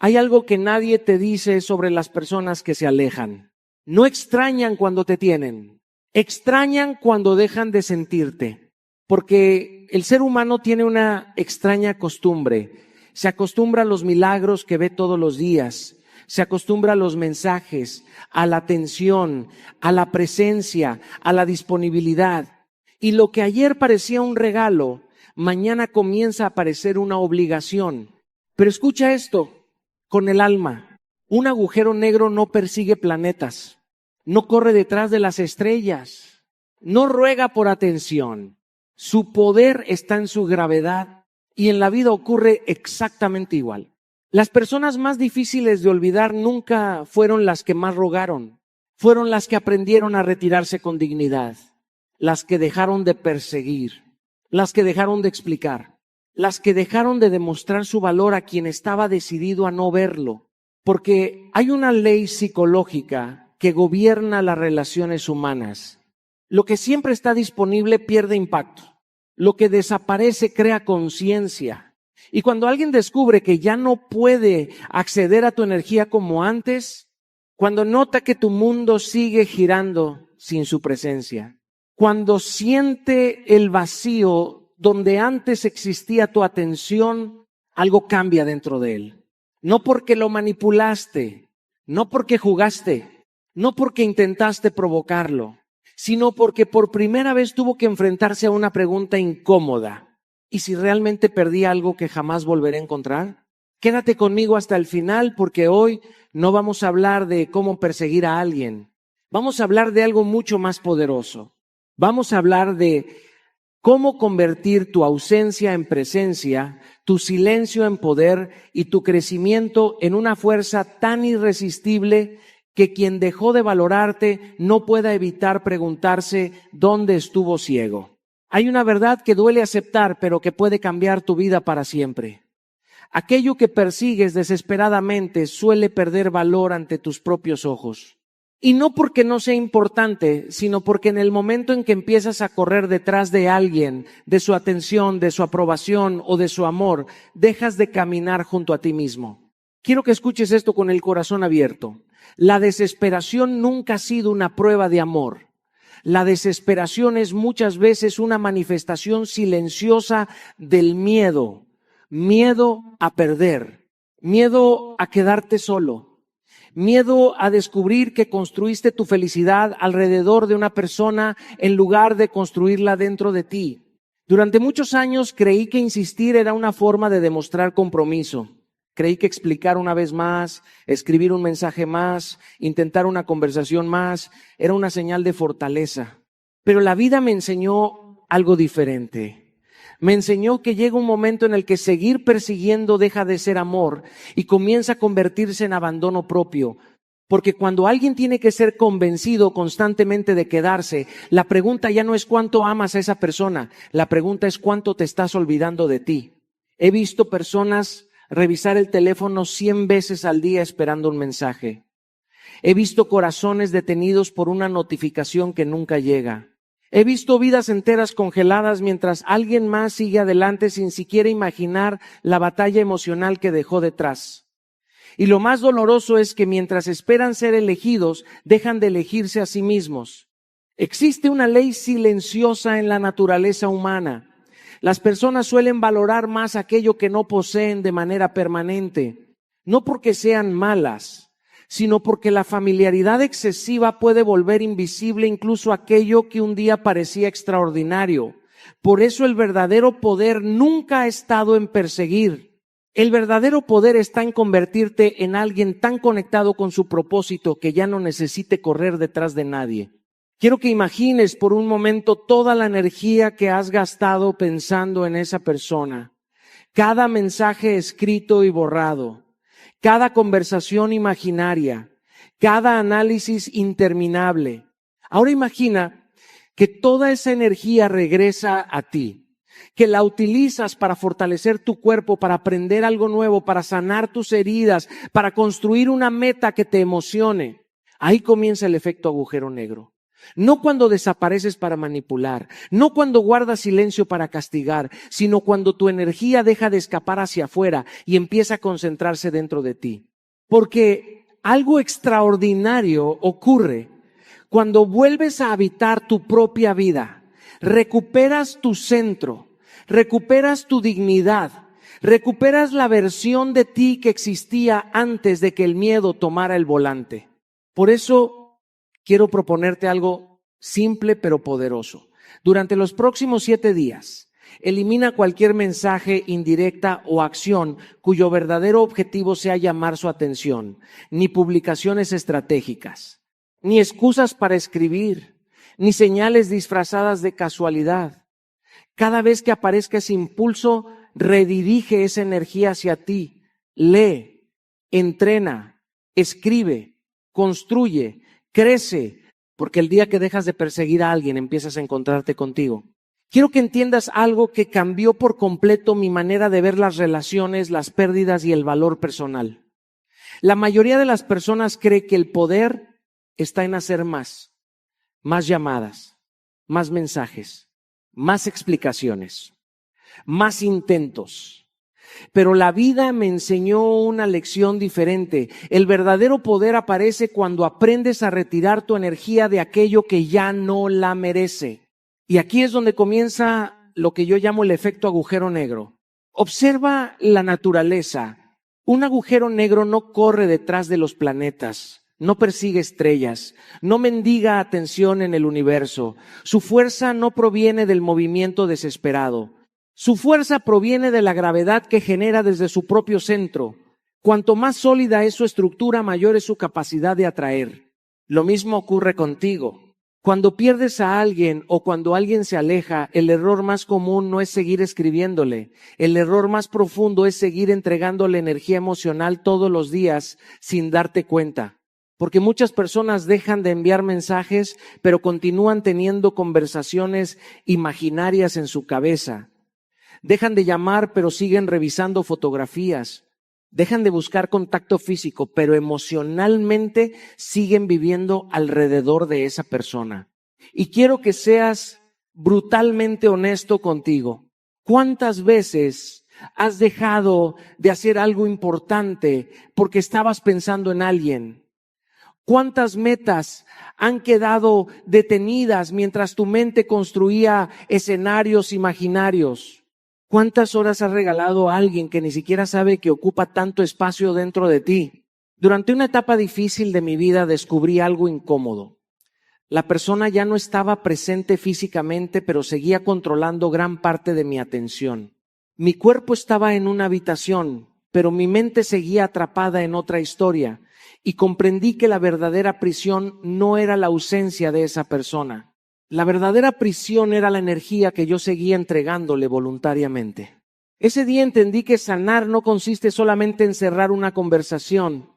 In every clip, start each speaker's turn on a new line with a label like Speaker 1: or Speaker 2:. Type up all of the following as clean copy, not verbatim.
Speaker 1: Hay algo que nadie te dice sobre las personas que se alejan. No extrañan cuando te tienen, extrañan cuando dejan de sentirte. Porque el ser humano tiene una extraña costumbre. Se acostumbra a los milagros que ve todos los días. Se acostumbra a los mensajes, a la atención, a la presencia, a la disponibilidad. Y lo que ayer parecía un regalo, mañana comienza a parecer una obligación. Pero escucha esto, con el alma. Un agujero negro no persigue planetas, no corre detrás de las estrellas, no ruega por atención. Su poder está en su gravedad y en la vida ocurre exactamente igual. Las personas más difíciles de olvidar nunca fueron las que más rogaron, fueron las que aprendieron a retirarse con dignidad, las que dejaron de perseguir, las que dejaron de explicar, las que dejaron de demostrar su valor a quien estaba decidido a no verlo. Porque hay una ley psicológica que gobierna las relaciones humanas. Lo que siempre está disponible pierde impacto. Lo que desaparece crea conciencia. Y cuando alguien descubre que ya no puede acceder a tu energía como antes, cuando nota que tu mundo sigue girando sin su presencia, cuando siente el vacío donde antes existía tu atención, algo cambia dentro de él. No porque lo manipulaste, no porque jugaste, no porque intentaste provocarlo, sino porque por primera vez tuvo que enfrentarse a una pregunta incómoda. ¿Y si realmente perdí algo que jamás volveré a encontrar? Quédate conmigo hasta el final, porque hoy no vamos a hablar de cómo perseguir a alguien. Vamos a hablar de algo mucho más poderoso. Vamos a hablar de cómo convertir tu ausencia en presencia, tu silencio en poder y tu crecimiento en una fuerza tan irresistible que quien dejó de valorarte no pueda evitar preguntarse ¿dónde estuvo ciego? Hay una verdad que duele aceptar, pero que puede cambiar tu vida para siempre. Aquello que persigues desesperadamente suele perder valor ante tus propios ojos. Y no porque no sea importante, sino porque en el momento en que empiezas a correr detrás de alguien, de su atención, de su aprobación o de su amor, dejas de caminar junto a ti mismo. Quiero que escuches esto con el corazón abierto. La desesperación nunca ha sido una prueba de amor. La desesperación es muchas veces una manifestación silenciosa del miedo. Miedo a perder, miedo a quedarte solo. Miedo a descubrir que construiste tu felicidad alrededor de una persona en lugar de construirla dentro de ti. Durante muchos años creí que insistir era una forma de demostrar compromiso. Creí que explicar una vez más, escribir un mensaje más, intentar una conversación más, era una señal de fortaleza. Pero la vida me enseñó algo diferente. Me enseñó que llega un momento en el que seguir persiguiendo deja de ser amor y comienza a convertirse en abandono propio. Porque cuando alguien tiene que ser convencido constantemente de quedarse, la pregunta ya no es cuánto amas a esa persona, la pregunta es cuánto te estás olvidando de ti. He visto personas revisar el teléfono 100 veces al día esperando un mensaje. He visto corazones detenidos por una notificación que nunca llega. He visto vidas enteras congeladas mientras alguien más sigue adelante sin siquiera imaginar la batalla emocional que dejó detrás. Y lo más doloroso es que mientras esperan ser elegidos, dejan de elegirse a sí mismos. Existe una ley silenciosa en la naturaleza humana. Las personas suelen valorar más aquello que no poseen de manera permanente, no porque sean malas, sino porque la familiaridad excesiva puede volver invisible incluso aquello que un día parecía extraordinario. Por eso el verdadero poder nunca ha estado en perseguir. El verdadero poder está en convertirte en alguien tan conectado con su propósito que ya no necesite correr detrás de nadie. Quiero que imagines por un momento toda la energía que has gastado pensando en esa persona. Cada mensaje escrito y borrado. Cada conversación imaginaria, cada análisis interminable. Ahora imagina que toda esa energía regresa a ti, que la utilizas para fortalecer tu cuerpo, para aprender algo nuevo, para sanar tus heridas, para construir una meta que te emocione. Ahí comienza el efecto agujero negro. No cuando desapareces para manipular, no cuando guardas silencio para castigar, sino cuando tu energía deja de escapar hacia afuera y empieza a concentrarse dentro de ti. Porque algo extraordinario ocurre cuando vuelves a habitar tu propia vida, recuperas tu centro, recuperas tu dignidad, recuperas la versión de ti que existía antes de que el miedo tomara el volante. Por eso quiero proponerte algo simple pero poderoso. Durante los próximos 7 días, elimina cualquier mensaje, indirecta o acción cuyo verdadero objetivo sea llamar su atención, ni publicaciones estratégicas, ni excusas para escribir, ni señales disfrazadas de casualidad. Cada vez que aparezca ese impulso, redirige esa energía hacia ti. Lee, entrena, escribe, construye, crece, porque el día que dejas de perseguir a alguien, empiezas a encontrarte contigo. Quiero que entiendas algo que cambió por completo mi manera de ver las relaciones, las pérdidas y el valor personal. La mayoría de las personas cree que el poder está en hacer más llamadas, más mensajes, más explicaciones, más intentos. Pero la vida me enseñó una lección diferente. El verdadero poder aparece cuando aprendes a retirar tu energía de aquello que ya no la merece. Y aquí es donde comienza lo que yo llamo el efecto agujero negro. Observa la naturaleza. Un agujero negro no corre detrás de los planetas, no persigue estrellas, no mendiga atención en el universo. Su fuerza no proviene del movimiento desesperado. Su fuerza proviene de la gravedad que genera desde su propio centro. Cuanto más sólida es su estructura, mayor es su capacidad de atraer. Lo mismo ocurre contigo. Cuando pierdes a alguien o cuando alguien se aleja, el error más común no es seguir escribiéndole. El error más profundo es seguir entregándole energía emocional todos los días sin darte cuenta. Porque muchas personas dejan de enviar mensajes, pero continúan teniendo conversaciones imaginarias en su cabeza. Dejan de llamar, pero siguen revisando fotografías. Dejan de buscar contacto físico, pero emocionalmente siguen viviendo alrededor de esa persona. Y quiero que seas brutalmente honesto contigo. ¿Cuántas veces has dejado de hacer algo importante porque estabas pensando en alguien? ¿Cuántas metas han quedado detenidas mientras tu mente construía escenarios imaginarios? ¿Cuántas horas has regalado a alguien que ni siquiera sabe que ocupa tanto espacio dentro de ti? Durante una etapa difícil de mi vida descubrí algo incómodo. La persona ya no estaba presente físicamente, pero seguía controlando gran parte de mi atención. Mi cuerpo estaba en una habitación, pero mi mente seguía atrapada en otra historia, y comprendí que la verdadera prisión no era la ausencia de esa persona. La verdadera prisión era la energía que yo seguía entregándole voluntariamente. Ese día entendí que sanar no consiste solamente en cerrar una conversación.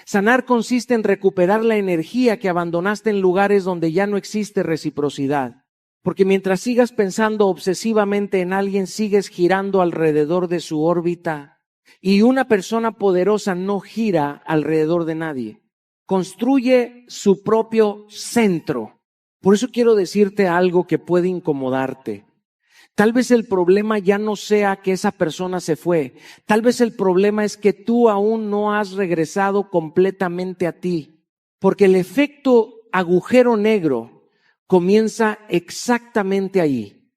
Speaker 1: Sanar consiste en recuperar la energía que abandonaste en lugares donde ya no existe reciprocidad. Porque mientras sigas pensando obsesivamente en alguien, sigues girando alrededor de su órbita. Y una persona poderosa no gira alrededor de nadie. Construye su propio centro. Por eso quiero decirte algo que puede incomodarte. Tal vez el problema ya no sea que esa persona se fue. Tal vez el problema es que tú aún no has regresado completamente a ti. Porque el efecto agujero negro comienza exactamente ahí.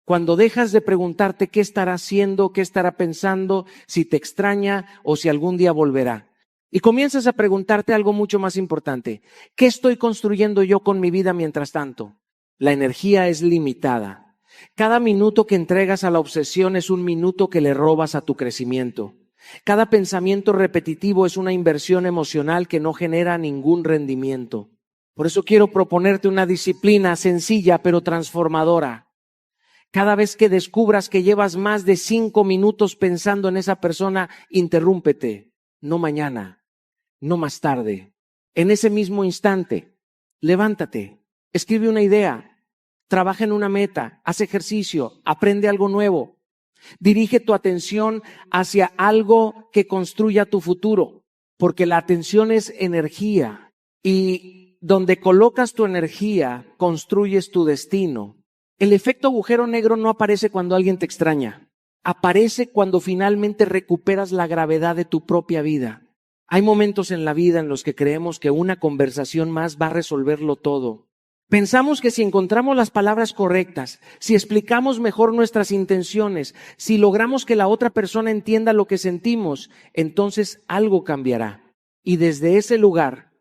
Speaker 1: Cuando dejas de preguntarte qué estará haciendo, qué estará pensando, si te extraña o si algún día volverá. Y comienzas a preguntarte algo mucho más importante. ¿Qué estoy construyendo yo con mi vida mientras tanto? La energía es limitada. Cada minuto que entregas a la obsesión es un minuto que le robas a tu crecimiento. Cada pensamiento repetitivo es una inversión emocional que no genera ningún rendimiento. Por eso quiero proponerte una disciplina sencilla pero transformadora. Cada vez que descubras que llevas más de 5 minutos pensando en esa persona, interrúmpete. No mañana, no más tarde. En ese mismo instante, levántate, escribe una idea, trabaja en una meta, haz ejercicio, aprende algo nuevo. Dirige tu atención hacia algo que construya tu futuro, porque la atención es energía y donde colocas tu energía, construyes tu destino. El efecto agujero negro no aparece cuando alguien te extraña. Aparece cuando finalmente recuperas la gravedad de tu propia vida. Hay momentos en la vida en los que creemos que una conversación más va a resolverlo todo. Pensamos que si encontramos las palabras correctas, si explicamos mejor nuestras intenciones, si logramos que la otra persona entienda lo que sentimos, entonces algo cambiará. Y desde ese lugar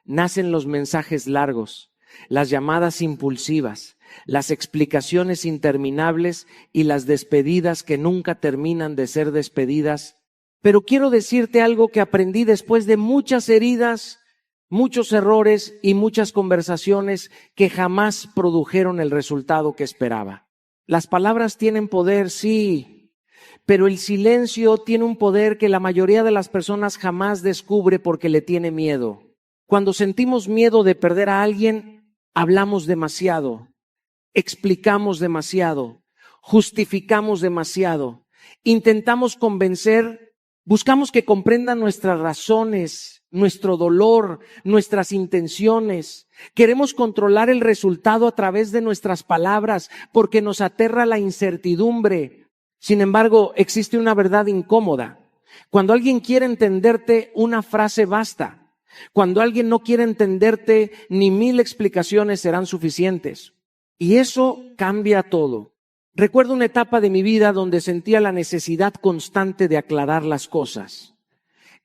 Speaker 1: nacen los mensajes largos, las llamadas impulsivas, las explicaciones interminables y las despedidas que nunca terminan de ser despedidas. Pero quiero decirte algo que aprendí después de muchas heridas, muchos errores y muchas conversaciones que jamás produjeron el resultado que esperaba. Las palabras tienen poder, sí, pero el silencio tiene un poder que la mayoría de las personas jamás descubre porque le tiene miedo. Cuando sentimos miedo de perder a alguien, hablamos demasiado, explicamos demasiado, justificamos demasiado, intentamos convencer, buscamos que comprendan nuestras razones, nuestro dolor, nuestras intenciones. Queremos controlar el resultado a través de nuestras palabras porque nos aterra la incertidumbre. Sin embargo, existe una verdad incómoda. Cuando alguien quiere entenderte, una frase basta. Cuando alguien no quiere entenderte, ni 1000 explicaciones serán suficientes. Y eso cambia todo. Recuerdo una etapa de mi vida donde sentía la necesidad constante de aclarar las cosas.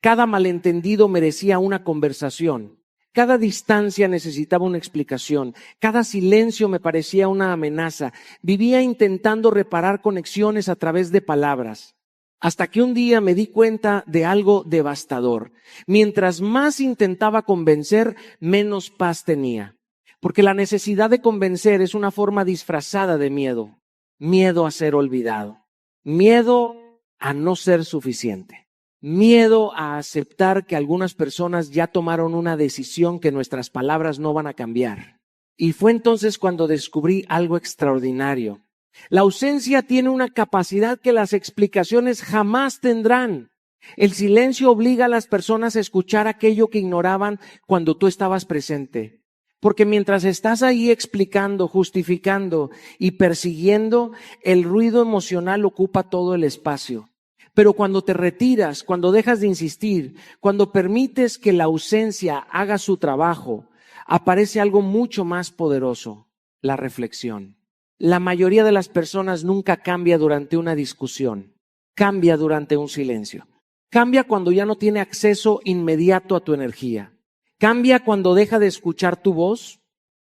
Speaker 1: Cada malentendido merecía una conversación. Cada distancia necesitaba una explicación. Cada silencio me parecía una amenaza. Vivía intentando reparar conexiones a través de palabras. Hasta que un día me di cuenta de algo devastador. Mientras más intentaba convencer, menos paz tenía. Porque la necesidad de convencer es una forma disfrazada de miedo. Miedo a ser olvidado. Miedo a no ser suficiente. Miedo a aceptar que algunas personas ya tomaron una decisión que nuestras palabras no van a cambiar. Y fue entonces cuando descubrí algo extraordinario. La ausencia tiene una capacidad que las explicaciones jamás tendrán. El silencio obliga a las personas a escuchar aquello que ignoraban cuando tú estabas presente. Porque mientras estás ahí explicando, justificando y persiguiendo, el ruido emocional ocupa todo el espacio. Pero cuando te retiras, cuando dejas de insistir, cuando permites que la ausencia haga su trabajo, aparece algo mucho más poderoso, la reflexión. La mayoría de las personas nunca cambia durante una discusión, cambia durante un silencio. Cambia cuando ya no tiene acceso inmediato a tu energía. Cambia cuando deja de escuchar tu voz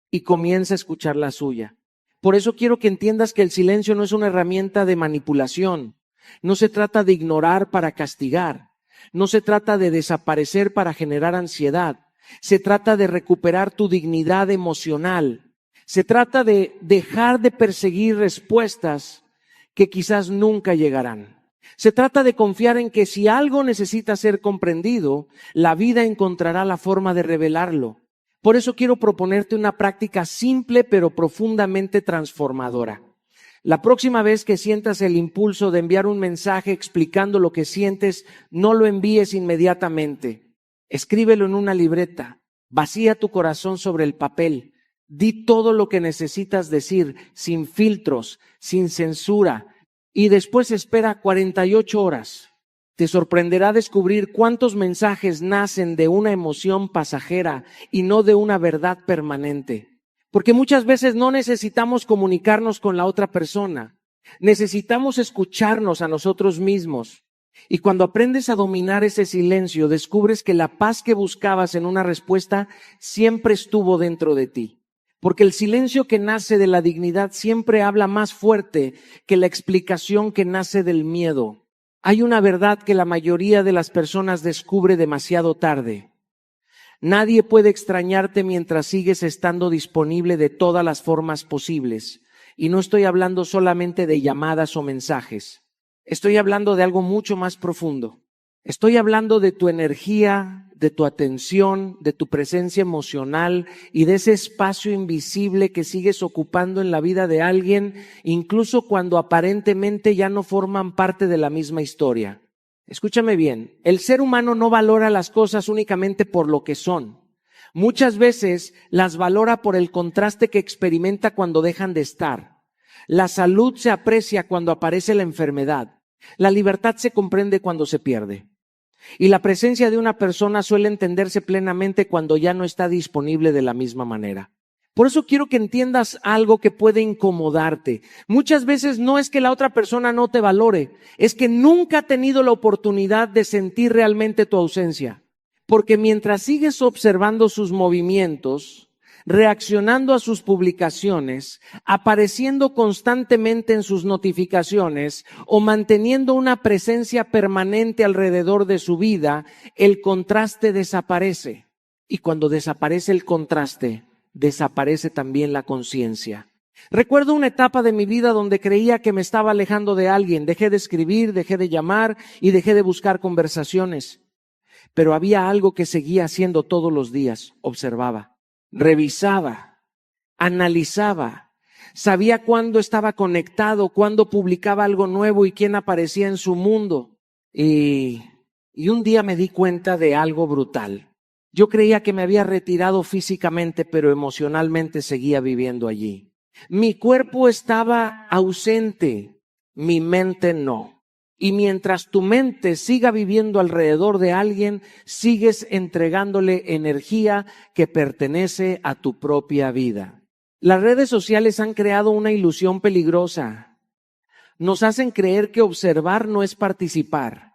Speaker 1: y comienza a escuchar la suya. Por eso quiero que entiendas que el silencio no es una herramienta de manipulación. No se trata de ignorar para castigar. No se trata de desaparecer para generar ansiedad. Se trata de recuperar tu dignidad emocional. Se trata de dejar de perseguir respuestas que quizás nunca llegarán. Se trata de confiar en que si algo necesita ser comprendido, la vida encontrará la forma de revelarlo. Por eso quiero proponerte una práctica simple pero profundamente transformadora. La próxima vez que sientas el impulso de enviar un mensaje explicando lo que sientes, no lo envíes inmediatamente. Escríbelo en una libreta. Vacía tu corazón sobre el papel. Di todo lo que necesitas decir, sin filtros, sin censura. Y después espera 48 horas. Te sorprenderá descubrir cuántos mensajes nacen de una emoción pasajera y no de una verdad permanente. Porque muchas veces no necesitamos comunicarnos con la otra persona. Necesitamos escucharnos a nosotros mismos. Y cuando aprendes a dominar ese silencio, descubres que la paz que buscabas en una respuesta siempre estuvo dentro de ti. Porque el silencio que nace de la dignidad siempre habla más fuerte que la explicación que nace del miedo. Hay una verdad que la mayoría de las personas descubre demasiado tarde. Nadie puede extrañarte mientras sigues estando disponible de todas las formas posibles. Y no estoy hablando solamente de llamadas o mensajes. Estoy hablando de algo mucho más profundo. Estoy hablando de tu energía, de tu atención, de tu presencia emocional y de ese espacio invisible que sigues ocupando en la vida de alguien, incluso cuando aparentemente ya no forman parte de la misma historia. Escúchame bien, el ser humano no valora las cosas únicamente por lo que son. Muchas veces las valora por el contraste que experimenta cuando dejan de estar. La salud se aprecia cuando aparece la enfermedad. La libertad se comprende cuando se pierde. Y la presencia de una persona suele entenderse plenamente cuando ya no está disponible de la misma manera. Por eso quiero que entiendas algo que puede incomodarte. Muchas veces no es que la otra persona no te valore, es que nunca ha tenido la oportunidad de sentir realmente tu ausencia. Porque mientras sigues observando sus movimientos, reaccionando a sus publicaciones, apareciendo constantemente en sus notificaciones o manteniendo una presencia permanente alrededor de su vida, el contraste desaparece. Y cuando desaparece el contraste, desaparece también la conciencia. Recuerdo una etapa de mi vida donde creía que me estaba alejando de alguien. Dejé de escribir, dejé de llamar y dejé de buscar conversaciones. Pero había algo que seguía haciendo todos los días. Observaba, revisaba, analizaba. Sabía cuándo estaba conectado, cuándo publicaba algo nuevo y quién aparecía en su mundo. Y un día me di cuenta de algo brutal. Yo creía que me había retirado físicamente, pero emocionalmente seguía viviendo allí. Mi cuerpo estaba ausente, mi mente no. Y mientras tu mente siga viviendo alrededor de alguien, sigues entregándole energía que pertenece a tu propia vida. Las redes sociales han creado una ilusión peligrosa. Nos hacen creer que observar no es participar,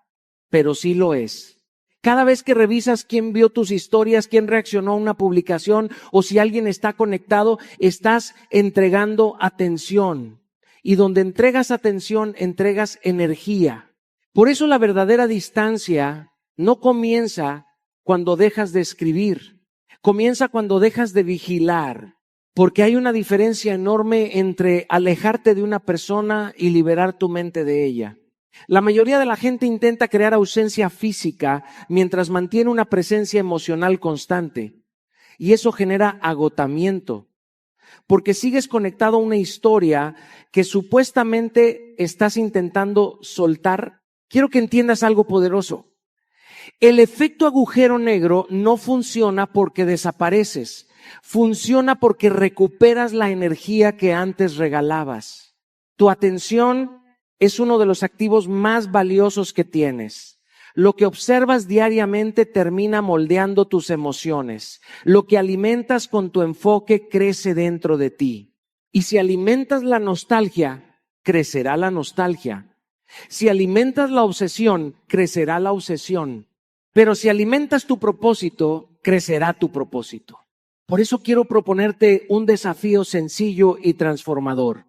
Speaker 1: pero sí lo es. Cada vez que revisas quién vio tus historias, quién reaccionó a una publicación o si alguien está conectado, estás entregando atención. Y donde entregas atención, entregas energía. Por eso la verdadera distancia no comienza cuando dejas de escribir. Comienza cuando dejas de vigilar. Porque hay una diferencia enorme entre alejarte de una persona y liberar tu mente de ella. La mayoría de la gente intenta crear ausencia física mientras mantiene una presencia emocional constante. Y eso genera agotamiento. Porque sigues conectado a una historia que supuestamente estás intentando soltar. Quiero que entiendas algo poderoso. El efecto agujero negro no funciona porque desapareces. Funciona porque recuperas la energía que antes regalabas. Tu atención es uno de los activos más valiosos que tienes. Lo que observas diariamente termina moldeando tus emociones. Lo que alimentas con tu enfoque crece dentro de ti. Y si alimentas la nostalgia, crecerá la nostalgia. Si alimentas la obsesión, crecerá la obsesión. Pero si alimentas tu propósito, crecerá tu propósito. Por eso quiero proponerte un desafío sencillo y transformador.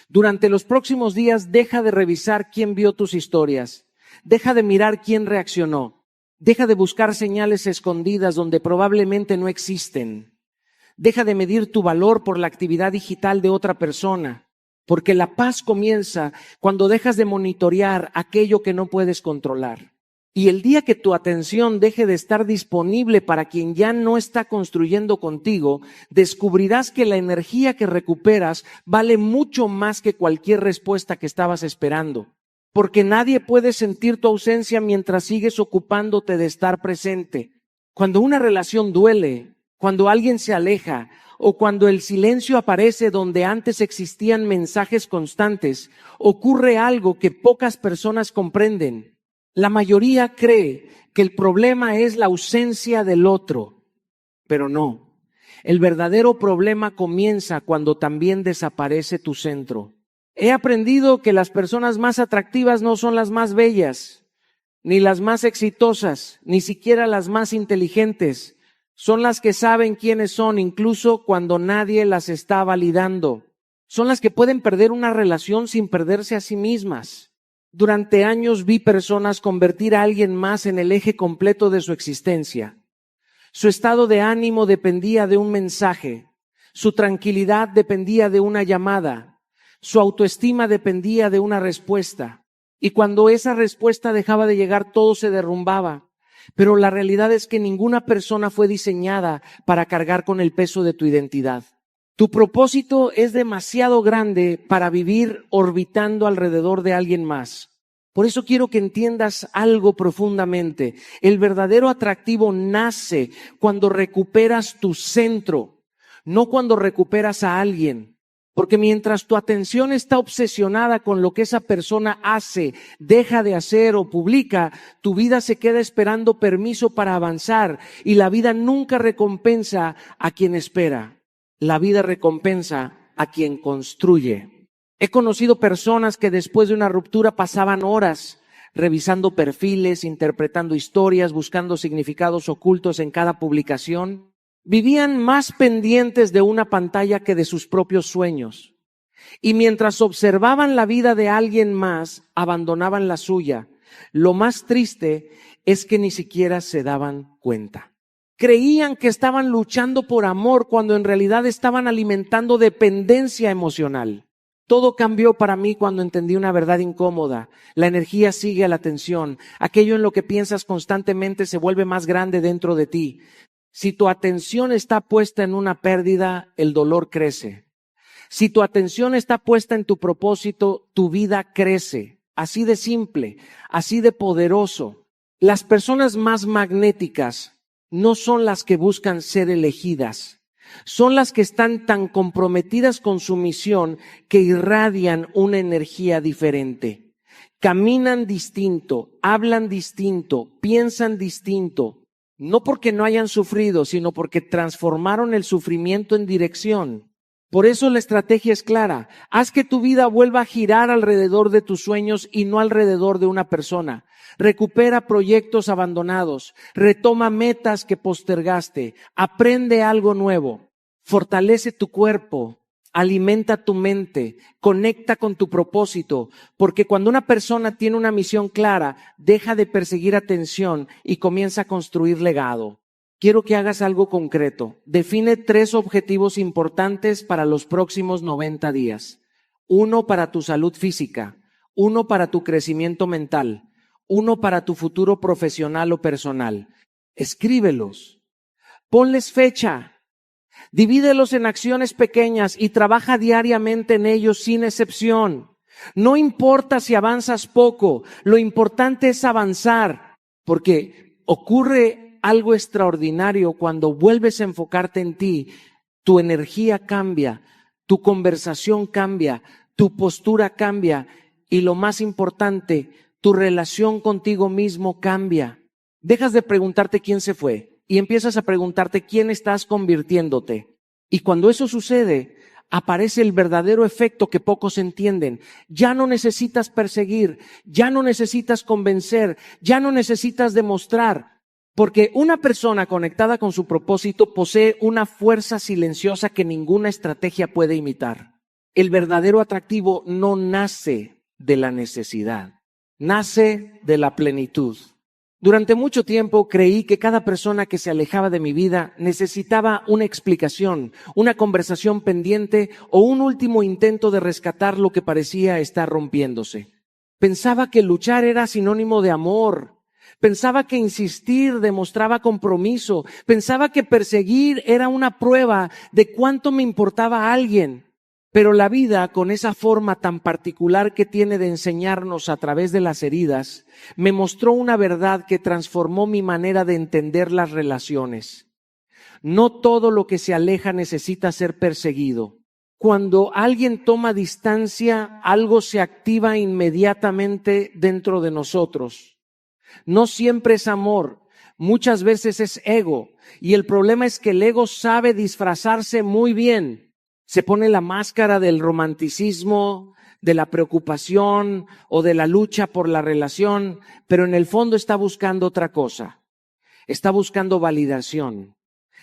Speaker 1: Durante los próximos días, deja de revisar quién vio tus historias. Deja de mirar quién reaccionó. Deja de buscar señales escondidas donde probablemente no existen. Deja de medir tu valor por la actividad digital de otra persona. Porque la paz comienza cuando dejas de monitorear aquello que no puedes controlar. Y el día que tu atención deje de estar disponible para quien ya no está construyendo contigo, descubrirás que la energía que recuperas vale mucho más que cualquier respuesta que estabas esperando. Porque nadie puede sentir tu ausencia mientras sigues ocupándote de estar presente. Cuando una relación duele, cuando alguien se aleja o cuando el silencio aparece donde antes existían mensajes constantes, ocurre algo que pocas personas comprenden. La mayoría cree que el problema es la ausencia del otro, pero no. El verdadero problema comienza cuando también desaparece tu centro. He aprendido que las personas más atractivas no son las más bellas, ni las más exitosas, ni siquiera las más inteligentes. Son las que saben quiénes son, incluso cuando nadie las está validando. Son las que pueden perder una relación sin perderse a sí mismas. Durante años vi personas convertir a alguien más en el eje completo de su existencia. Su estado de ánimo dependía de un mensaje. Su tranquilidad dependía de una llamada. Su autoestima dependía de una respuesta. Y cuando esa respuesta dejaba de llegar, todo se derrumbaba. Pero la realidad es que ninguna persona fue diseñada para cargar con el peso de tu identidad. Tu propósito es demasiado grande para vivir orbitando alrededor de alguien más. Por eso quiero que entiendas algo profundamente. El verdadero atractivo nace cuando recuperas tu centro, no cuando recuperas a alguien. Porque mientras tu atención está obsesionada con lo que esa persona hace, deja de hacer o publica, tu vida se queda esperando permiso para avanzar y la vida nunca recompensa a quien espera. La vida recompensa a quien construye. He conocido personas que después de una ruptura pasaban horas revisando perfiles, interpretando historias, buscando significados ocultos en cada publicación. Vivían más pendientes de una pantalla que de sus propios sueños. Y mientras observaban la vida de alguien más, abandonaban la suya. Lo más triste es que ni siquiera se daban cuenta. Creían que estaban luchando por amor cuando en realidad estaban alimentando dependencia emocional. Todo cambió para mí cuando entendí una verdad incómoda. La energía sigue a la atención. Aquello en lo que piensas constantemente se vuelve más grande dentro de ti. Si tu atención está puesta en una pérdida, el dolor crece. Si tu atención está puesta en tu propósito, tu vida crece. Así de simple, así de poderoso. Las personas más magnéticas no son las que buscan ser elegidas. Son las que están tan comprometidas con su misión que irradian una energía diferente. Caminan distinto, hablan distinto, piensan distinto. No porque no hayan sufrido, sino porque transformaron el sufrimiento en dirección. Por eso la estrategia es clara. Haz que tu vida vuelva a girar alrededor de tus sueños y no alrededor de una persona. Recupera proyectos abandonados. Retoma metas que postergaste. Aprende algo nuevo. Fortalece tu cuerpo. Alimenta tu mente, conecta con tu propósito, porque cuando una persona tiene una misión clara, deja de perseguir atención y comienza a construir legado. Quiero que hagas algo concreto. Define 3 objetivos importantes para los próximos 90 días. 1 para tu salud física, 1 para tu crecimiento mental, 1 para tu futuro profesional o personal. Escríbelos. Ponles fecha. Divídelos en acciones pequeñas y trabaja diariamente en ellos sin excepción. No importa si avanzas poco, lo importante es avanzar, porque ocurre algo extraordinario cuando vuelves a enfocarte en ti. Tu energía cambia, tu conversación cambia, tu postura cambia y lo más importante, tu relación contigo mismo cambia. Dejas de preguntarte quién se fue. Y empiezas a preguntarte quién estás convirtiéndote. Y cuando eso sucede, aparece el verdadero efecto que pocos entienden. Ya no necesitas perseguir, ya no necesitas convencer, ya no necesitas demostrar. Porque una persona conectada con su propósito posee una fuerza silenciosa que ninguna estrategia puede imitar. El verdadero atractivo no nace de la necesidad, nace de la plenitud. Durante mucho tiempo creí que cada persona que se alejaba de mi vida necesitaba una explicación, una conversación pendiente o un último intento de rescatar lo que parecía estar rompiéndose. Pensaba que luchar era sinónimo de amor. Pensaba que insistir demostraba compromiso. Pensaba que perseguir era una prueba de cuánto me importaba a alguien. Pero la vida, con esa forma tan particular que tiene de enseñarnos a través de las heridas, me mostró una verdad que transformó mi manera de entender las relaciones. No todo lo que se aleja necesita ser perseguido. Cuando alguien toma distancia, algo se activa inmediatamente dentro de nosotros. No siempre es amor, muchas veces es ego. Y el problema es que el ego sabe disfrazarse muy bien. Se pone la máscara del romanticismo, de la preocupación o de la lucha por la relación, pero en el fondo está buscando otra cosa. Está buscando validación.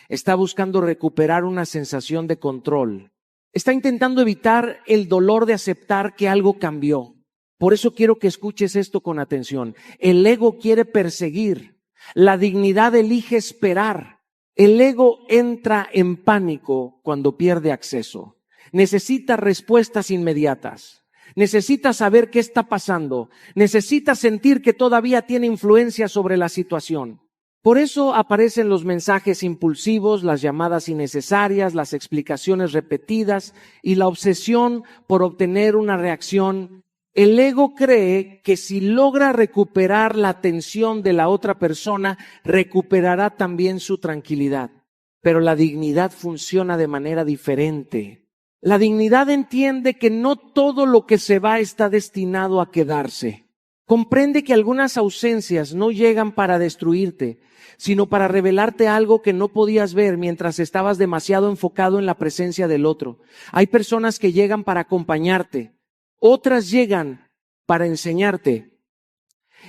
Speaker 1: Está buscando recuperar una sensación de control. Está intentando evitar el dolor de aceptar que algo cambió. Por eso quiero que escuches esto con atención. El ego quiere perseguir. La dignidad elige esperar. El ego entra en pánico cuando pierde acceso. Necesita respuestas inmediatas. Necesita saber qué está pasando. Necesita sentir que todavía tiene influencia sobre la situación. Por eso aparecen los mensajes impulsivos, las llamadas innecesarias, las explicaciones repetidas y la obsesión por obtener una reacción. El ego cree que si logra recuperar la atención de la otra persona, recuperará también su tranquilidad. Pero la dignidad funciona de manera diferente. La dignidad entiende que no todo lo que se va está destinado a quedarse. Comprende que algunas ausencias no llegan para destruirte, sino para revelarte algo que no podías ver mientras estabas demasiado enfocado en la presencia del otro. Hay personas que llegan para acompañarte, otras llegan para enseñarte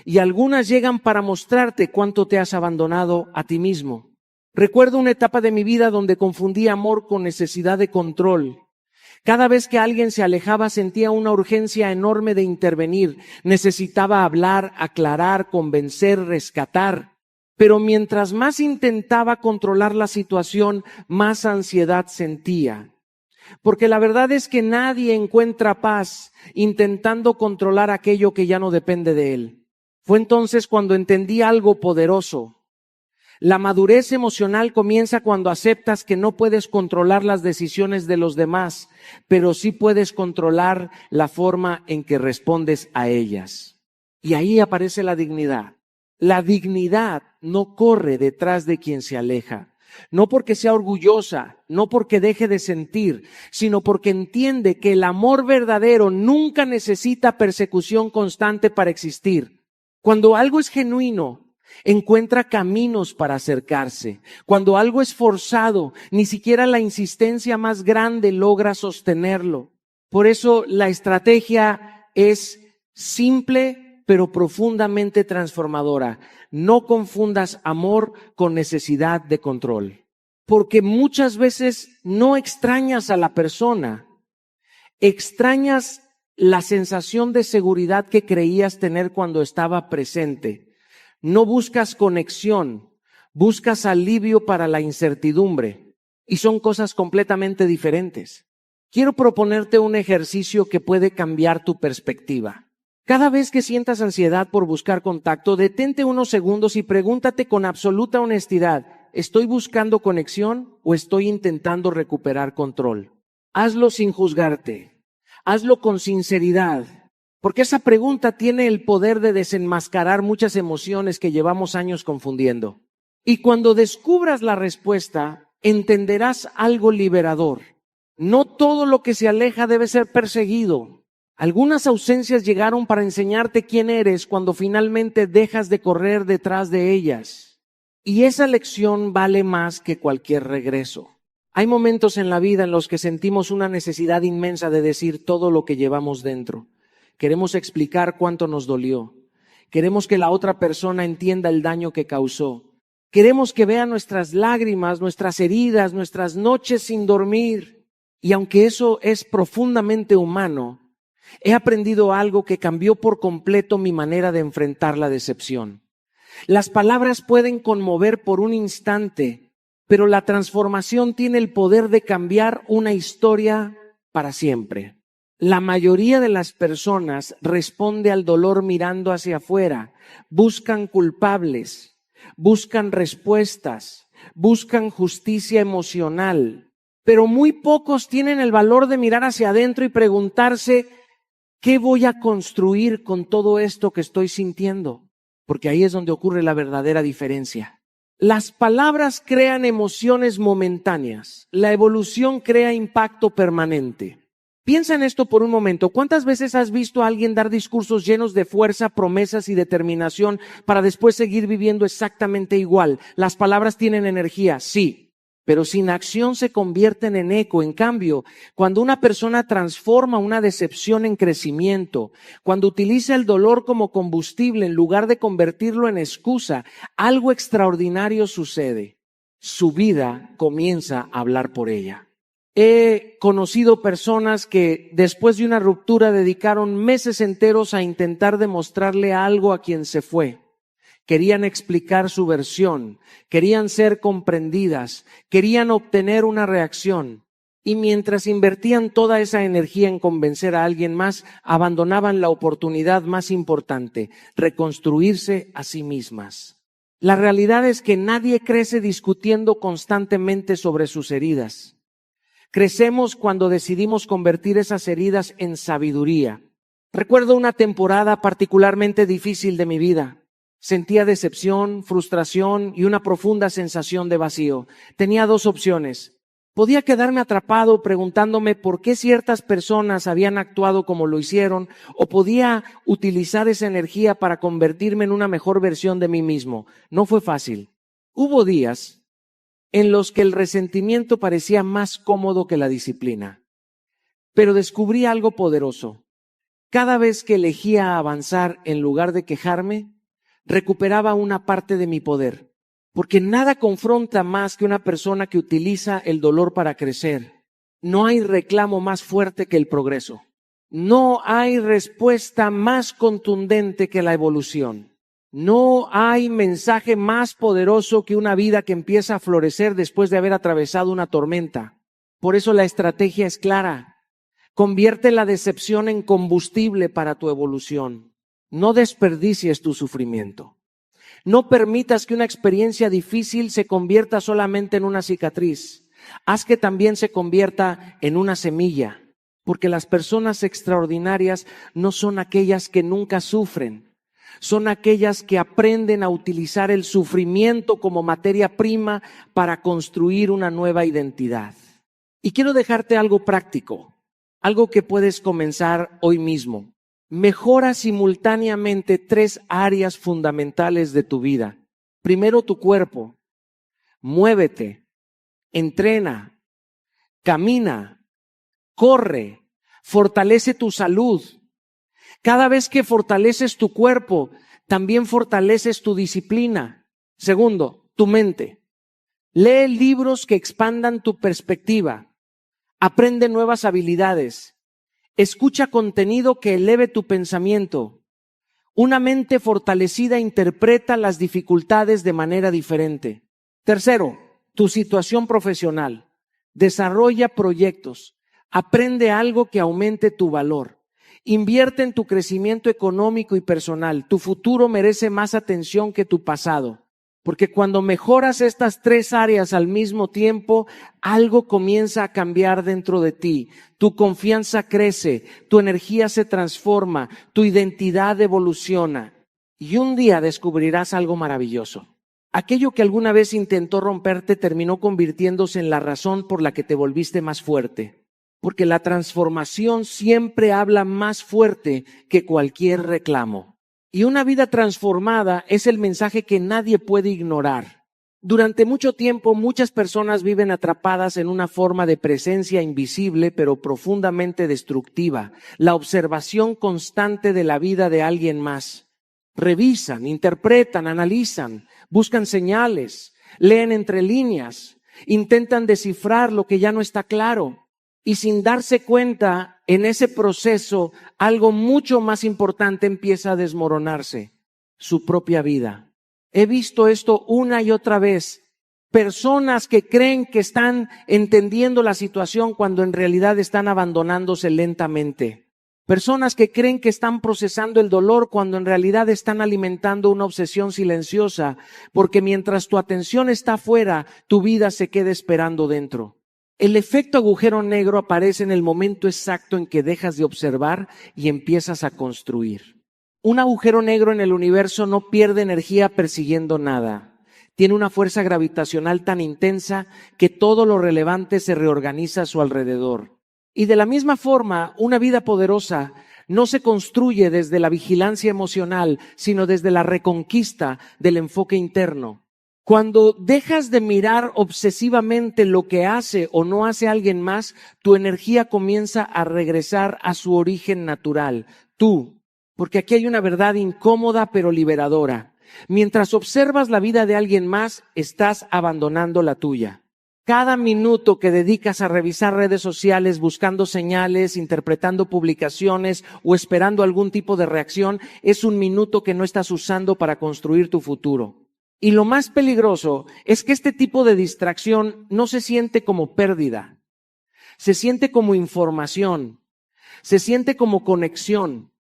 Speaker 1: y algunas llegan para mostrarte cuánto te has abandonado a ti mismo. Recuerdo una etapa de mi vida donde confundí amor con necesidad de control. Cada vez que alguien se alejaba sentía una urgencia enorme de intervenir. Necesitaba hablar, aclarar, convencer, rescatar. Pero mientras más intentaba controlar la situación, más ansiedad sentía. Porque la verdad es que nadie encuentra paz intentando controlar aquello que ya no depende de él. Fue entonces cuando entendí algo poderoso. La madurez emocional comienza cuando aceptas que no puedes controlar las decisiones de los demás, pero sí puedes controlar la forma en que respondes a ellas. Y ahí aparece la dignidad. La dignidad no corre detrás de quien se aleja, no porque sea orgullosa, no porque deje de sentir, sino porque entiende que el amor verdadero nunca necesita persecución constante para existir. Cuando algo es genuino, encuentra caminos para acercarse. Cuando algo es forzado, ni siquiera la insistencia más grande logra sostenerlo. Por eso la estrategia es simple, pero profundamente transformadora. No confundas amor con necesidad de control. Porque muchas veces no extrañas a la persona, extrañas la sensación de seguridad que creías tener cuando estaba presente. No buscas conexión, buscas alivio para la incertidumbre. Y son cosas completamente diferentes. Quiero proponerte un ejercicio que puede cambiar tu perspectiva. Cada vez que sientas ansiedad por buscar contacto, detente unos segundos y pregúntate con absoluta honestidad, ¿estoy buscando conexión o estoy intentando recuperar control? Hazlo sin juzgarte, hazlo con sinceridad. Porque esa pregunta tiene el poder de desenmascarar muchas emociones que llevamos años confundiendo. Y cuando descubras la respuesta, entenderás algo liberador. No todo lo que se aleja debe ser perseguido. Algunas ausencias llegaron para enseñarte quién eres cuando finalmente dejas de correr detrás de ellas. Y esa lección vale más que cualquier regreso. Hay momentos en la vida en los que sentimos una necesidad inmensa de decir todo lo que llevamos dentro. Queremos explicar cuánto nos dolió. Queremos que la otra persona entienda el daño que causó. Queremos que vea nuestras lágrimas, nuestras heridas, nuestras noches sin dormir. Y aunque eso es profundamente humano, he aprendido algo que cambió por completo mi manera de enfrentar la decepción. Las palabras pueden conmover por un instante, pero la transformación tiene el poder de cambiar una historia para siempre. La mayoría de las personas responde al dolor mirando hacia afuera, buscan culpables, buscan respuestas, buscan justicia emocional, pero muy pocos tienen el valor de mirar hacia adentro y preguntarse, ¿qué voy a construir con todo esto que estoy sintiendo? Porque ahí es donde ocurre la verdadera diferencia. Las palabras crean emociones momentáneas, la evolución crea impacto permanente. Piensa en esto por un momento. ¿Cuántas veces has visto a alguien dar discursos llenos de fuerza, promesas y determinación para después seguir viviendo exactamente igual? Las palabras tienen energía, sí, pero sin acción se convierten en eco. En cambio, cuando una persona transforma una decepción en crecimiento, cuando utiliza el dolor como combustible en lugar de convertirlo en excusa, algo extraordinario sucede. Su vida comienza a hablar por ella. He conocido personas que después de una ruptura dedicaron meses enteros a intentar demostrarle algo a quien se fue. Querían explicar su versión, querían ser comprendidas, querían obtener una reacción. Y mientras invertían toda esa energía en convencer a alguien más, abandonaban la oportunidad más importante, reconstruirse a sí mismas. La realidad es que nadie crece discutiendo constantemente sobre sus heridas. Crecemos cuando decidimos convertir esas heridas en sabiduría. Recuerdo una temporada particularmente difícil de mi vida. Sentía decepción, frustración y una profunda sensación de vacío. Tenía dos opciones. Podía quedarme atrapado preguntándome por qué ciertas personas habían actuado como lo hicieron, o podía utilizar esa energía para convertirme en una mejor versión de mí mismo. No fue fácil. Hubo días en los que el resentimiento parecía más cómodo que la disciplina. Pero descubrí algo poderoso. Cada vez que elegía avanzar en lugar de quejarme, recuperaba una parte de mi poder. Porque nada confronta más que una persona que utiliza el dolor para crecer. No hay reclamo más fuerte que el progreso. No hay respuesta más contundente que la evolución. No hay mensaje más poderoso que una vida que empieza a florecer después de haber atravesado una tormenta. Por eso la estrategia es clara. Convierte la decepción en combustible para tu evolución. No desperdicies tu sufrimiento. No permitas que una experiencia difícil se convierta solamente en una cicatriz. Haz que también se convierta en una semilla. Porque las personas extraordinarias no son aquellas que nunca sufren. Son aquellas que aprenden a utilizar el sufrimiento como materia prima para construir una nueva identidad. Y quiero dejarte algo práctico. Algo que puedes comenzar hoy mismo. Mejora simultáneamente 3 áreas fundamentales de tu vida. Primero, tu cuerpo. Muévete, entrena, camina, corre, fortalece tu salud. Cada vez que fortaleces tu cuerpo, también fortaleces tu disciplina. Segundo, tu mente. Lee libros que expandan tu perspectiva. Aprende nuevas habilidades. Escucha contenido que eleve tu pensamiento. Una mente fortalecida interpreta las dificultades de manera diferente. Tercero, tu situación profesional. Desarrolla proyectos. Aprende algo que aumente tu valor. Invierte en tu crecimiento económico y personal. Tu futuro merece más atención que tu pasado. Porque cuando mejoras estas 3 áreas al mismo tiempo, algo comienza a cambiar dentro de ti. Tu confianza crece, tu energía se transforma, tu identidad evoluciona. Y un día descubrirás algo maravilloso. Aquello que alguna vez intentó romperte terminó convirtiéndose en la razón por la que te volviste más fuerte. Porque la transformación siempre habla más fuerte que cualquier reclamo. Y una vida transformada es el mensaje que nadie puede ignorar. Durante mucho tiempo, muchas personas viven atrapadas en una forma de presencia invisible, pero profundamente destructiva. La observación constante de la vida de alguien más. Revisan, interpretan, analizan, buscan señales, leen entre líneas, intentan descifrar lo que ya no está claro. Y sin darse cuenta, en ese proceso, algo mucho más importante empieza a desmoronarse: su propia vida. He visto esto una y otra vez. Personas que creen que están entendiendo la situación cuando en realidad están abandonándose lentamente. Personas que creen que están procesando el dolor cuando en realidad están alimentando una obsesión silenciosa, porque mientras tu atención está afuera, tu vida se queda esperando dentro. El efecto agujero negro aparece en el momento exacto en que dejas de observar y empiezas a construir. Un agujero negro en el universo no pierde energía persiguiendo nada. Tiene una fuerza gravitacional tan intensa que todo lo relevante se reorganiza a su alrededor. Y de la misma forma, una vida poderosa no se construye desde la vigilancia emocional, sino desde la reconquista del enfoque interno. Cuando dejas de mirar obsesivamente lo que hace o no hace alguien más, tu energía comienza a regresar a su origen natural, tú. Porque aquí hay una verdad incómoda pero liberadora. Mientras observas la vida de alguien más, estás abandonando la tuya. Cada minuto que dedicas a revisar redes sociales, buscando señales, interpretando publicaciones o esperando algún tipo de reacción, es un minuto que no estás usando para construir tu futuro. Y lo más peligroso es que este tipo de distracción no se siente como pérdida, se siente como información, se siente como conexión,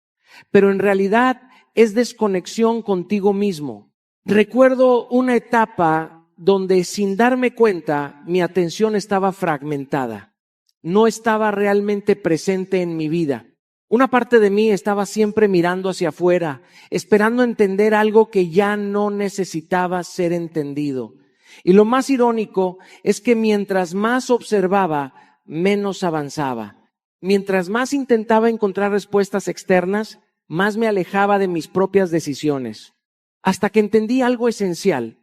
Speaker 1: pero en realidad es desconexión contigo mismo. Recuerdo una etapa donde sin darme cuenta mi atención estaba fragmentada, no estaba realmente presente en mi vida. Una parte de mí estaba siempre mirando hacia afuera, esperando entender algo que ya no necesitaba ser entendido. Y lo más irónico es que mientras más observaba, menos avanzaba. Mientras más intentaba encontrar respuestas externas, más me alejaba de mis propias decisiones. Hasta que entendí algo esencial.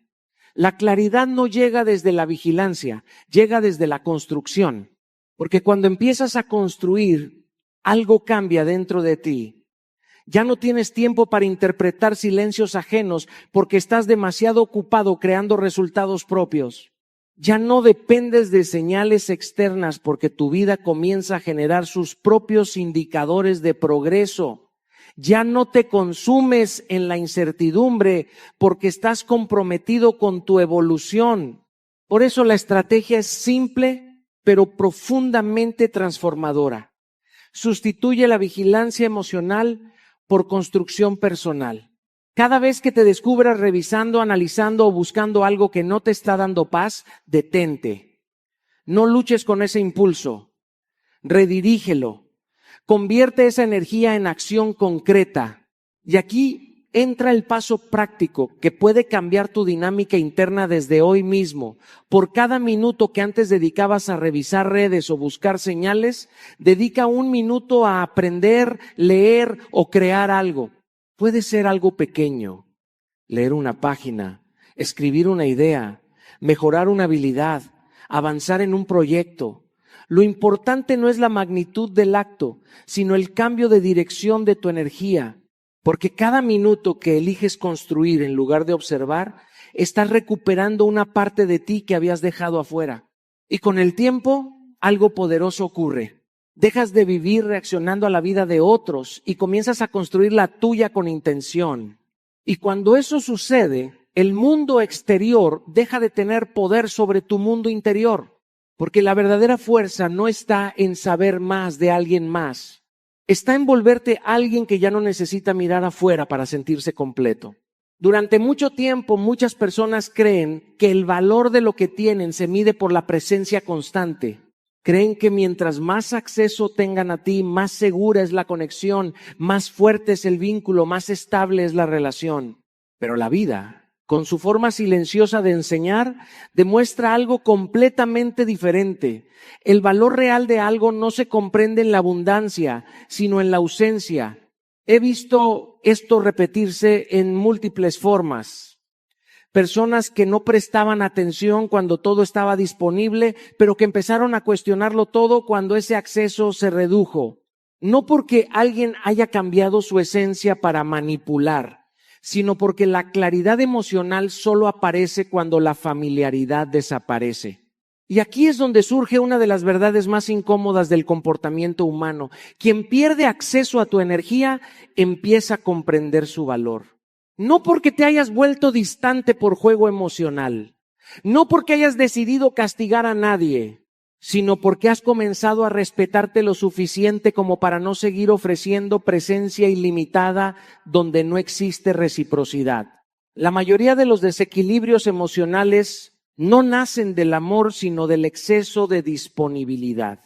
Speaker 1: La claridad no llega desde la vigilancia, llega desde la construcción. Porque cuando empiezas a construir, algo cambia dentro de ti. Ya no tienes tiempo para interpretar silencios ajenos porque estás demasiado ocupado creando resultados propios. Ya no dependes de señales externas porque tu vida comienza a generar sus propios indicadores de progreso. Ya no te consumes en la incertidumbre porque estás comprometido con tu evolución. Por eso la estrategia es simple, pero profundamente transformadora. Sustituye la vigilancia emocional por construcción personal. Cada vez que te descubras revisando, analizando o buscando algo que no te está dando paz, detente. No luches con ese impulso. Redirígelo. Convierte esa energía en acción concreta. Y aquí entra el paso práctico que puede cambiar tu dinámica interna desde hoy mismo. Por cada minuto que antes dedicabas a revisar redes o buscar señales, dedica 1 minuto a aprender, leer o crear algo. Puede ser algo pequeño, leer una página, escribir una idea, mejorar una habilidad, avanzar en un proyecto. Lo importante no es la magnitud del acto, sino el cambio de dirección de tu energía. Porque cada minuto que eliges construir en lugar de observar, estás recuperando una parte de ti que habías dejado afuera. Y con el tiempo, algo poderoso ocurre. Dejas de vivir reaccionando a la vida de otros y comienzas a construir la tuya con intención. Y cuando eso sucede, el mundo exterior deja de tener poder sobre tu mundo interior. Porque la verdadera fuerza no está en saber más de alguien más. Está en volverte alguien que ya no necesita mirar afuera para sentirse completo. Durante mucho tiempo, muchas personas creen que el valor de lo que tienen se mide por la presencia constante. Creen que mientras más acceso tengan a ti, más segura es la conexión, más fuerte es el vínculo, más estable es la relación. Pero la vida, con su forma silenciosa de enseñar, demuestra algo completamente diferente. El valor real de algo no se comprende en la abundancia, sino en la ausencia. He visto esto repetirse en múltiples formas. Personas que no prestaban atención cuando todo estaba disponible, pero que empezaron a cuestionarlo todo cuando ese acceso se redujo. No porque alguien haya cambiado su esencia para manipular, sino porque la claridad emocional solo aparece cuando la familiaridad desaparece. Y aquí es donde surge una de las verdades más incómodas del comportamiento humano. Quien pierde acceso a tu energía empieza a comprender su valor. No porque te hayas vuelto distante por juego emocional, no porque hayas decidido castigar a nadie, sino porque has comenzado a respetarte lo suficiente como para no seguir ofreciendo presencia ilimitada donde no existe reciprocidad. La mayoría de los desequilibrios emocionales no nacen del amor, sino del exceso de disponibilidad.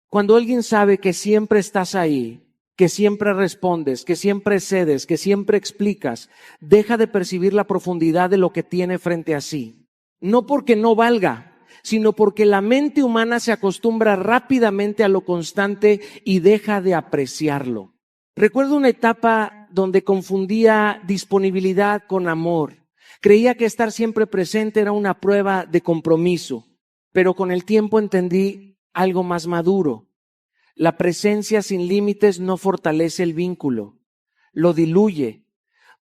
Speaker 1: Cuando alguien sabe que siempre estás ahí, que siempre respondes, que siempre cedes, que siempre explicas, deja de percibir la profundidad de lo que tiene frente a sí. No porque no valga, sino porque la mente humana se acostumbra rápidamente a lo constante y deja de apreciarlo. Recuerdo una etapa donde confundía disponibilidad con amor. Creía que estar siempre presente era una prueba de compromiso, pero con el tiempo entendí algo más maduro. La presencia sin límites no fortalece el vínculo, lo diluye,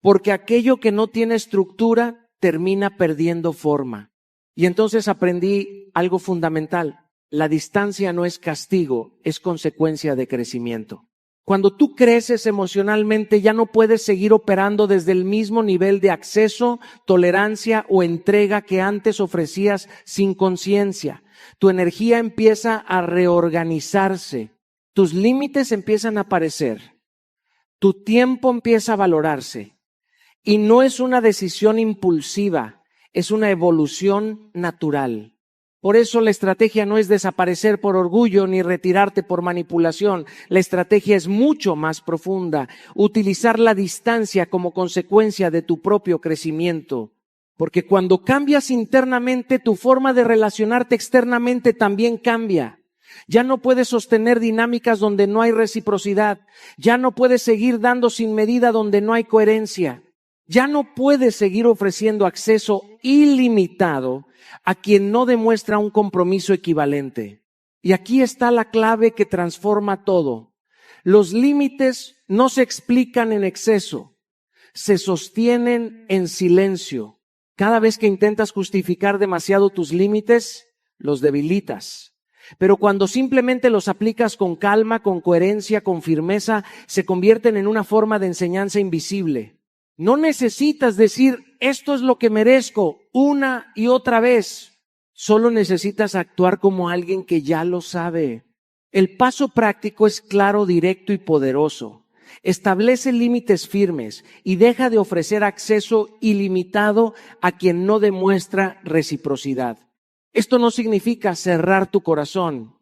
Speaker 1: porque aquello que no tiene estructura termina perdiendo forma. Y entonces aprendí algo fundamental. La distancia no es castigo, es consecuencia de crecimiento. Cuando tú creces emocionalmente, ya no puedes seguir operando desde el mismo nivel de acceso, tolerancia o entrega que antes ofrecías sin conciencia. Tu energía empieza a reorganizarse. Tus límites empiezan a aparecer, tu tiempo empieza a valorarse y no es una decisión impulsiva, es una evolución natural. Por eso la estrategia no es desaparecer por orgullo ni retirarte por manipulación. La estrategia es mucho más profunda. Utilizar la distancia como consecuencia de tu propio crecimiento. Porque cuando cambias internamente, tu forma de relacionarte externamente también cambia. Ya no puedes sostener dinámicas donde no hay reciprocidad. Ya no puedes seguir dando sin medida donde no hay coherencia. Ya no puedes seguir ofreciendo acceso ilimitado a quien no demuestra un compromiso equivalente. Y aquí está la clave que transforma todo. Los límites no se explican en exceso, se sostienen en silencio. Cada vez que intentas justificar demasiado tus límites, los debilitas. Pero cuando simplemente los aplicas con calma, con coherencia, con firmeza, se convierten en una forma de enseñanza invisible. No necesitas decir, esto es lo que merezco, una y otra vez. Solo necesitas actuar como alguien que ya lo sabe. El paso práctico es claro, directo y poderoso. Establece límites firmes y deja de ofrecer acceso ilimitado a quien no demuestra reciprocidad. Esto no significa cerrar tu corazón.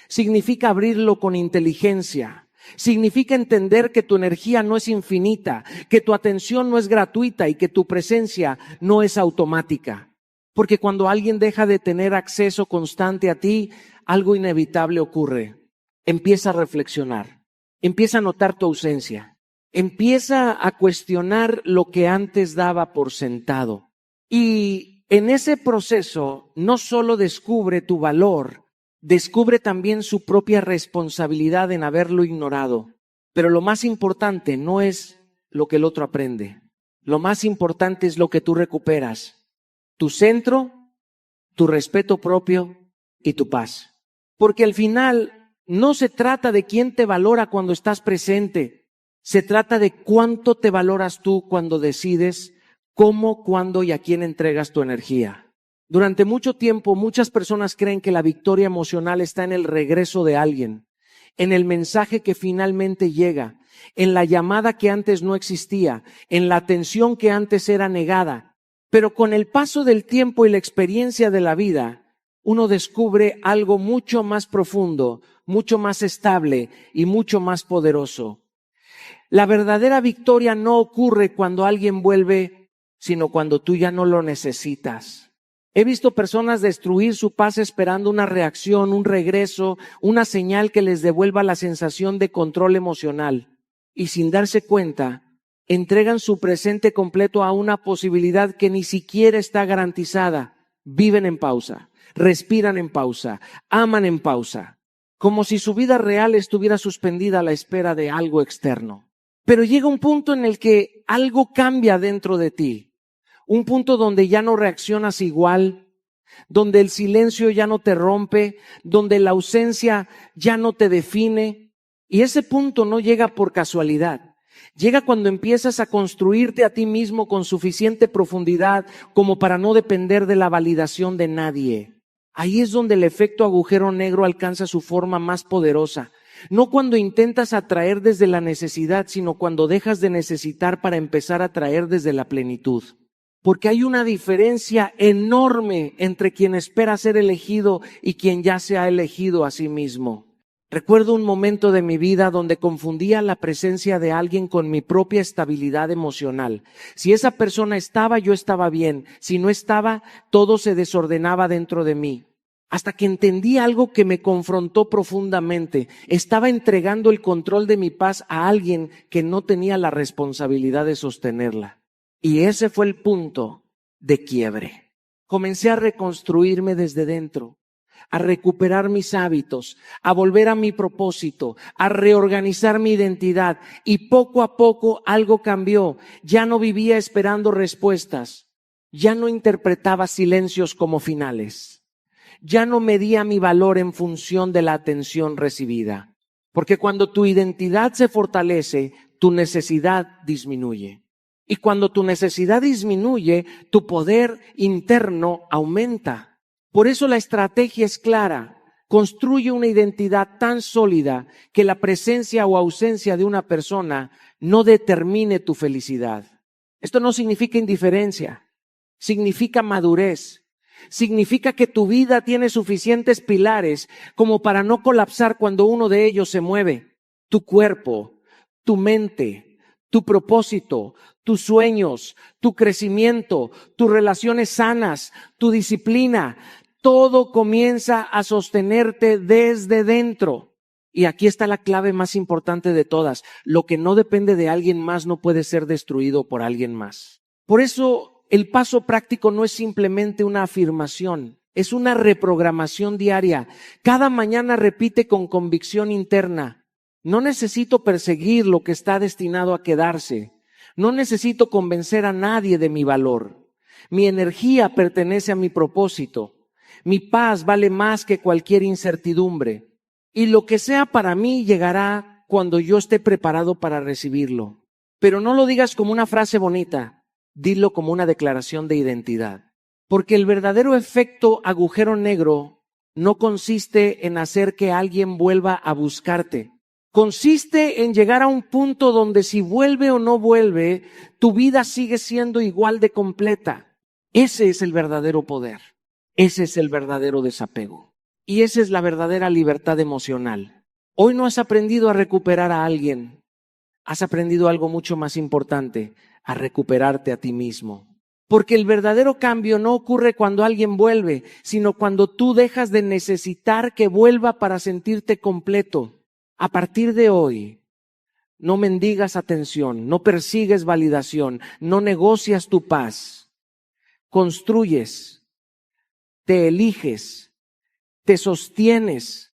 Speaker 1: Significa abrirlo con inteligencia. Significa entender que tu energía no es infinita, que tu atención no es gratuita y que tu presencia no es automática. Porque cuando alguien deja de tener acceso constante a ti, algo inevitable ocurre. Empieza a reflexionar, empieza a notar tu ausencia, empieza a cuestionar lo que antes daba por sentado. Y en ese proceso no solo descubre tu valor, descubre también su propia responsabilidad en haberlo ignorado. Pero lo más importante no es lo que el otro aprende. Lo más importante es lo que tú recuperas. Tu centro, tu respeto propio y tu paz. Porque al final no se trata de quién te valora cuando estás presente. Se trata de cuánto te valoras tú cuando decides cómo, cuándo y a quién entregas tu energía. Durante mucho tiempo, muchas personas creen que la victoria emocional está en el regreso de alguien, en el mensaje que finalmente llega, en la llamada que antes no existía, en la atención que antes era negada. Pero con el paso del tiempo y la experiencia de la vida, uno descubre algo mucho más profundo, mucho más estable y mucho más poderoso. La verdadera victoria no ocurre cuando alguien vuelve, sino cuando tú ya no lo necesitas. He visto personas destruir su paz esperando una reacción, un regreso, una señal que les devuelva la sensación de control emocional. Y sin darse cuenta, entregan su presente completo a una posibilidad que ni siquiera está garantizada. Viven en pausa, respiran en pausa, aman en pausa, como si su vida real estuviera suspendida a la espera de algo externo. Pero llega un punto en el que algo cambia dentro de ti. Un punto donde ya no reaccionas igual, donde el silencio ya no te rompe, donde la ausencia ya no te define. Y ese punto no llega por casualidad. Llega cuando empiezas a construirte a ti mismo con suficiente profundidad como para no depender de la validación de nadie. Ahí es donde el efecto agujero negro alcanza su forma más poderosa. No cuando intentas atraer desde la necesidad, sino cuando dejas de necesitar para empezar a atraer desde la plenitud. Porque hay una diferencia enorme entre quien espera ser elegido y quien ya se ha elegido a sí mismo. Recuerdo un momento de mi vida donde confundía la presencia de alguien con mi propia estabilidad emocional. Si esa persona estaba, yo estaba bien. Si no estaba, todo se desordenaba dentro de mí. Hasta que entendí algo que me confrontó profundamente. Estaba entregando el control de mi paz a alguien que no tenía la responsabilidad de sostenerla. Y ese fue el punto de quiebre. Comencé a reconstruirme desde dentro, a recuperar mis hábitos, a volver a mi propósito, a reorganizar mi identidad. Y poco a poco algo cambió. Ya no vivía esperando respuestas. Ya no interpretaba silencios como finales. Ya no medía mi valor en función de la atención recibida. Porque cuando tu identidad se fortalece, tu necesidad disminuye. Y cuando tu necesidad disminuye, tu poder interno aumenta. Por eso la estrategia es clara. Construye una identidad tan sólida que la presencia o ausencia de una persona no determine tu felicidad. Esto no significa indiferencia, significa madurez. significa que tu vida tiene suficientes pilares como para no colapsar cuando uno de ellos se mueve. Tu cuerpo, tu mente, tu propósito, tus sueños, tu crecimiento, tus relaciones sanas, tu disciplina, todo comienza a sostenerte desde dentro. Y aquí está la clave más importante de todas. Lo que no depende de alguien más no puede ser destruido por alguien más. Por eso el paso práctico no es simplemente una afirmación, es una reprogramación diaria. Cada mañana repite con convicción interna: no necesito perseguir lo que está destinado a quedarse. No necesito convencer a nadie de mi valor. Mi energía pertenece a mi propósito. Mi paz vale más que cualquier incertidumbre. Y lo que sea para mí llegará cuando yo esté preparado para recibirlo. Pero no lo digas como una frase bonita, dilo como una declaración de identidad. Porque el verdadero efecto agujero negro no consiste en hacer que alguien vuelva a buscarte. Consiste en llegar a un punto donde si vuelve o no vuelve, tu vida sigue siendo igual de completa. Ese es el verdadero poder. Ese es el verdadero desapego. Y esa es la verdadera libertad emocional. Hoy no has aprendido a recuperar a alguien. Has aprendido algo mucho más importante, a recuperarte a ti mismo. Porque el verdadero cambio no ocurre cuando alguien vuelve, sino cuando tú dejas de necesitar que vuelva para sentirte completo. A partir de hoy, no mendigas atención, no persigues validación, no negocias tu paz. Construyes, te eliges, te sostienes